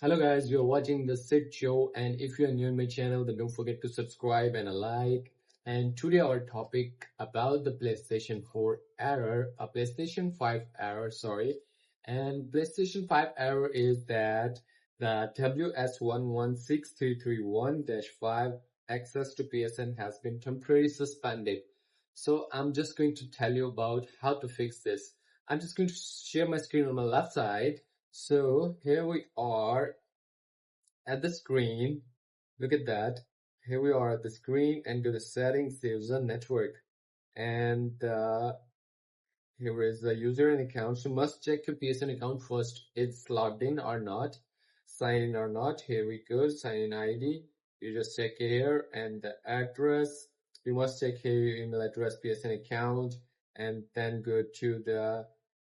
Hello guys, you're watching the Sid Show, and if you're new in my channel, then don't forget to subscribe and a like. And today our topic about the PlayStation 4 error, a PlayStation 5 error, sorry. And PlayStation 5 error is that the WS-116331-5 access to PSN has been temporarily suspended. So I'm just going to tell you about how to fix this. I'm just going to share my screen on my left side. So here we are at the screen. Look at that. Here we are at the screen, and go to settings, user network. And here is the user and account. So must check your PSN account first. It's logged in or not, sign in or not. Here we go, sign in ID. You just check here, and the address. You must check here your email address, PSN account, and then go to the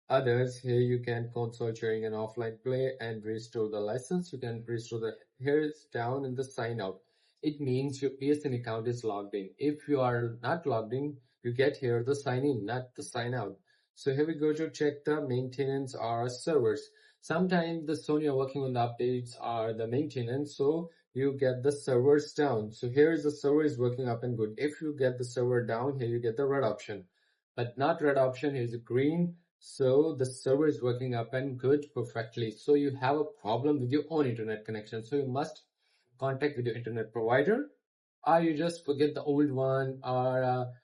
others. Here you can console sharing an offline play and restore the license. You can restore the, here it's down in the sign out. It means your PSN account is logged in. If you are not logged in, you get here the sign in, not the sign out. So here we go to check the maintenance or servers. Sometimes the Sony are working on the updates or the maintenance, so you get the servers down. So here is the server is working up and good. If you get the server down, here you get the red option, but not red option. Here's a green. So the server is working up and good perfectly. So you have a problem with your own internet connection. So you must contact with your internet provider, or you just forget the old one, or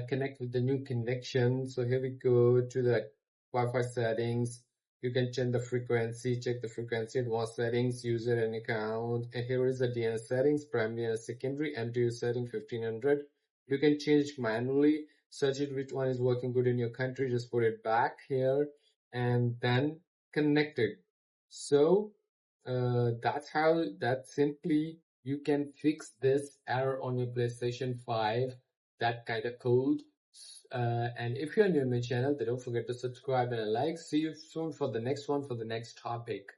connect with the new connection. So here we go to the Wi-Fi settings. You can change the frequency, check the frequency, advanced settings, user and account. And here is the DNS settings, primary and secondary, MTU setting 1500. You can change manually, search it which one is working good in your country, just put it back here and then connect it. So that simply you can fix this error on your PlayStation 5, that kind of code. And if you're new to my channel, then don't forget to subscribe and like. See you soon for the next one, for the next topic.